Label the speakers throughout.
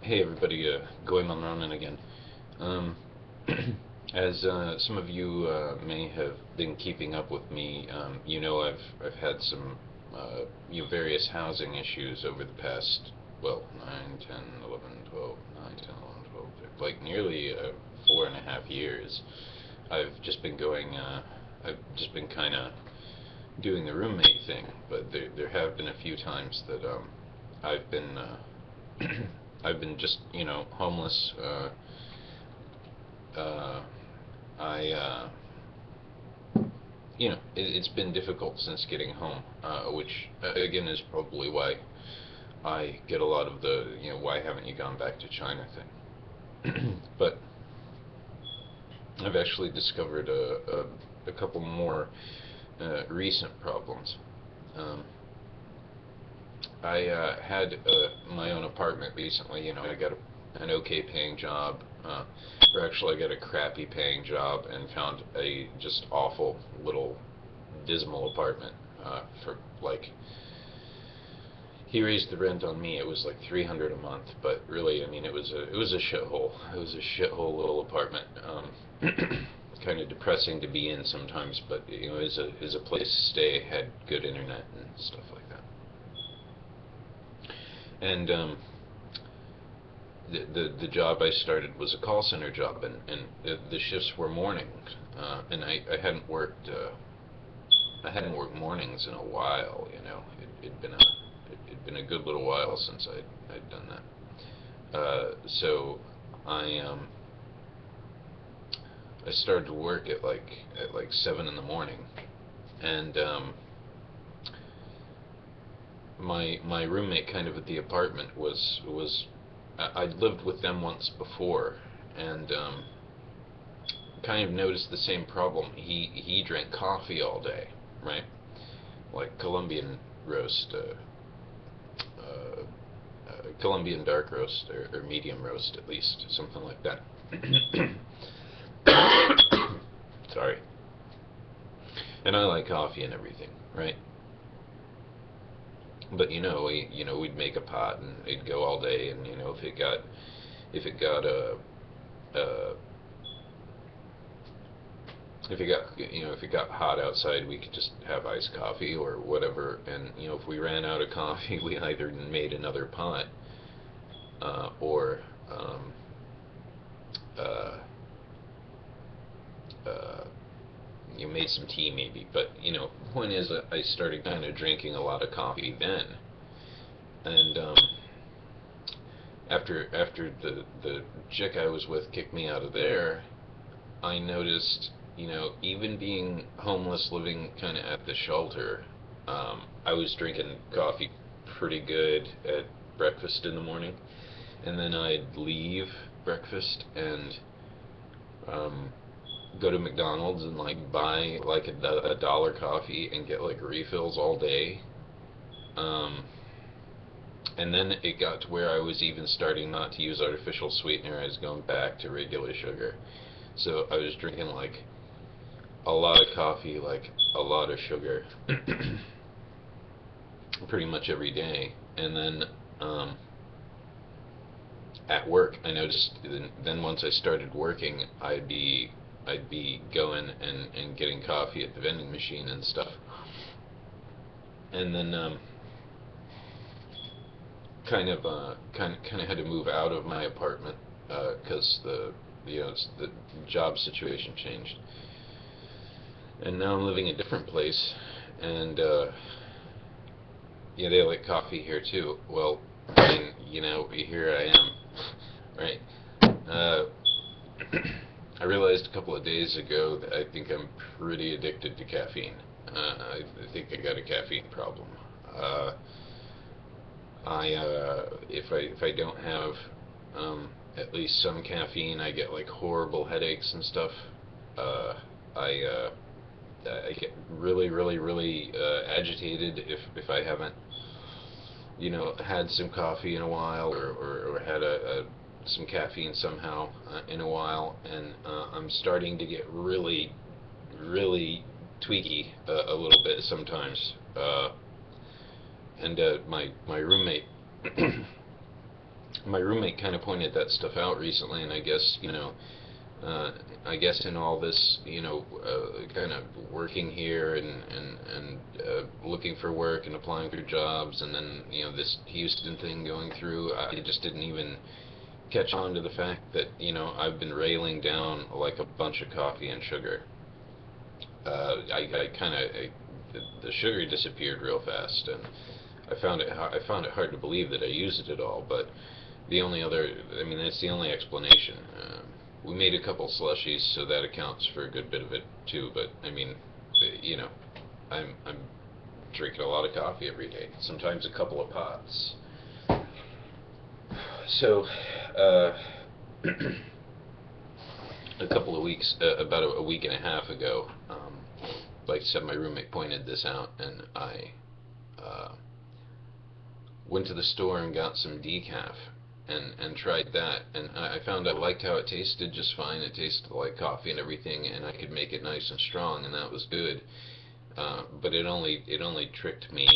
Speaker 1: Hey everybody, goemonronin again. Um, as some of you may have been keeping up with me, I've had some various housing issues over the past, well, 9, 10, 11, 12, 9, 10, 11, 12, like nearly 4.5 years. I've just been going, I've just been kind of doing the roommate thing, but there have been a few times that I've been I've been just homeless. Uh, I it's been difficult since getting home, which again is probably why I get a lot of the why haven't you gone back to China thing. But I've actually discovered a couple more recent problems. Um, I had my own apartment recently. I got an okay paying job, or actually I got a crappy paying job and found a just awful little dismal apartment for like he raised the rent on me. It was like 300 a month, but really, I mean, it was a shithole. It was a shithole little apartment. Kind of depressing to be in sometimes, but is a place to stay. Had good internet and stuff like that. And the job I started was a call center job, and the shifts were mornings, and I hadn't worked mornings in a while. It'd been a good little while since I'd done that. So I I started to work at like 7 in the morning, and my roommate kind of at the apartment was I'd lived with them once before, and kind of noticed the same problem. He drank coffee all day, right? Like Colombian dark roast, or medium roast at least, something like that. Sorry. And I like coffee and everything, right? But we'd make a pot and it'd go all day, and if it got uh if it got hot outside, we could just have iced coffee or whatever. And if we ran out of coffee, we either made another pot, or uh, uh, you made some tea maybe. But the point is that I started kind of drinking a lot of coffee then, and after the chick I was with kicked me out of there, I noticed, even being homeless, living kind of at the shelter, I was drinking coffee pretty good at breakfast in the morning, and then I'd leave breakfast and um, go to McDonald's and like buy like a dollar coffee and get like refills all day. Um, and then it got to where I was even starting not to use artificial sweetener. I was going back to regular sugar. So I was drinking like a lot of coffee, like a lot of sugar, pretty much every day. And then at work, I noticed. Then once I started working, I'd be going and getting coffee at the vending machine and stuff. And then kind of had to move out of my apartment because the job situation changed, and now I'm living a different place, and yeah, they like coffee here too. Well, I mean, here I am, right? Uh, I realized a couple of days ago that I think I'm pretty addicted to caffeine. I think I got a caffeine problem. Uh, if I don't have at least some caffeine, I get like horrible headaches and stuff. Uh, I I get really, really, really agitated if I haven't had some coffee in a while, or had some caffeine somehow in a while, and I'm starting to get really, really tweaky a little bit sometimes. And my roommate My roommate kind of pointed that stuff out recently, and I guess, uh, I guess in all this, kind of working here and looking for work and applying for jobs, and then this Houston thing going through, I just didn't even catch on to the fact that I've been railing down like a bunch of coffee and sugar. I kind of the sugar disappeared real fast, and I found it hard to believe that I used it all. But the only other, I mean, that's the only explanation. We made a couple slushies, so that accounts for a good bit of it too. But I mean, you know, I'm drinking a lot of coffee every day, sometimes a couple of pots. So, a couple of weeks, about a week and a half ago, like I said, my roommate pointed this out, and I uh, went to the store and got some decaf and tried that, and I found I liked how it tasted just fine. It tasted like coffee and everything, and I could make it nice and strong, and that was good. But it only tricked me.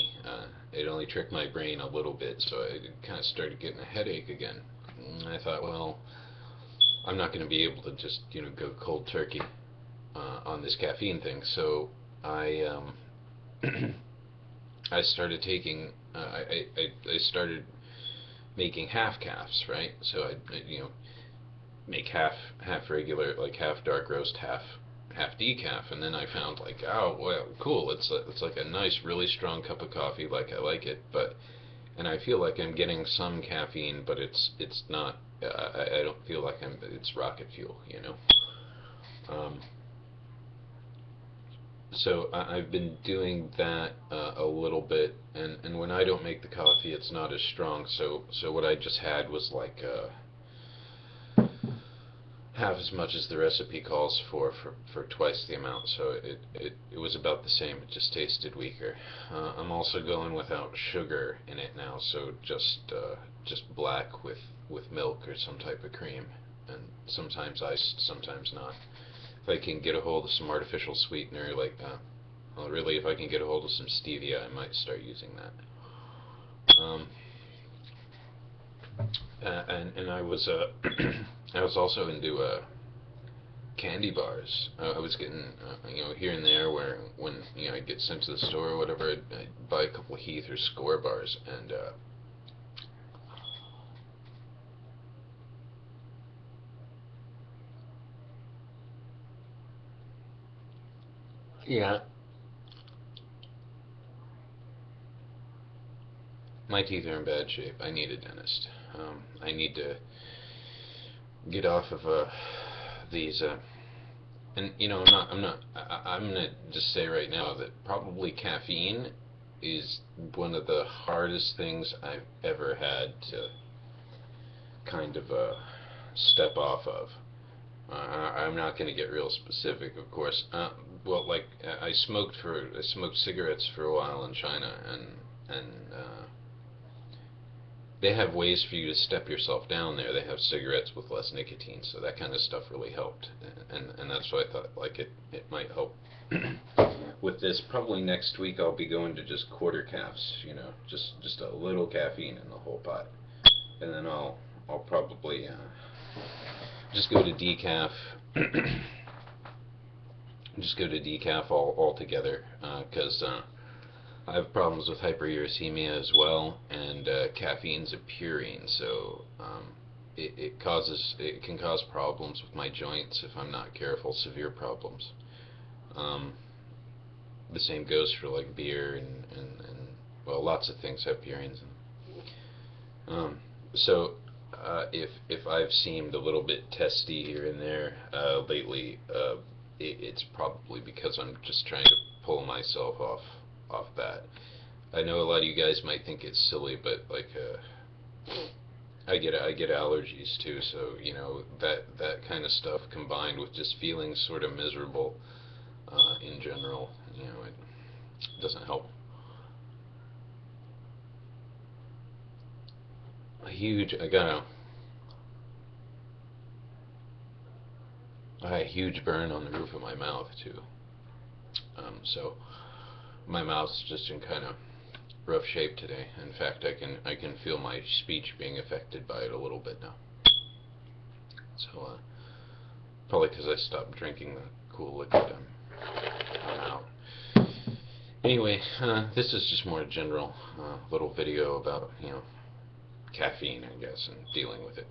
Speaker 1: It only tricked my brain a little bit, so I kind of started getting a headache again. And I thought, well, I'm not going to be able to just go cold turkey on this caffeine thing. So I I started taking I started making half calves, right? So I make half regular, like half dark roast, half decaf, and then I found like, oh well, cool. It's like a nice, really strong cup of coffee, like I like it, but and I feel like I'm getting some caffeine, but it's not. I don't feel like it's rocket fuel. Um, so I've been doing that a little bit, and when I don't make the coffee, it's not as strong. So what I just had was like half as much as the recipe calls for twice the amount. So it was about the same. It just tasted weaker. I'm also going without sugar in it now, so just black with milk or some type of cream, and sometimes iced, sometimes not. If I can get a hold of some artificial sweetener, like well, really, if I can get a hold of some stevia, I might start using that. Um, and I was I was also into candy bars. I was getting here and there where when I'd get sent to the store or whatever, I'd buy a couple of Heath or Score bars, and yeah, my teeth are in bad shape. I need a dentist. I need to get off of these. And I'm gonna just say right now that probably caffeine is one of the hardest things I've ever had to kind of step off of. I'm not going to get real specific, of course. Well, like I smoked cigarettes for a while in China, and they have ways for you to step yourself down there. They have cigarettes with less nicotine, so that kind of stuff really helped, and that's why I thought like it might help. With this, probably next week I'll be going to just quarter calves, just a little caffeine in the whole pot, and then I'll probably just go to decaf, just go to decaf altogether, because I have problems with hyperuricemia as well, and caffeine's a purine, so it can cause problems with my joints if I'm not careful, severe problems. Um, the same goes for like beer and well, lots of things have purines in them. So if I've seemed a little bit testy here and there lately, it's probably because I'm just trying to pull myself off that. I know a lot of you guys might think it's silly, but like I get allergies too, so that kind of stuff combined with just feeling sort of miserable in general, it doesn't help. I got a huge burn on the roof of my mouth too. So my mouth's just in kind of rough shape today. In fact, I can feel my speech being affected by it a little bit now. So probably because I stopped drinking the cool liquid. I'm out. Anyway, this is just more a general little video about caffeine, I guess, and dealing with it.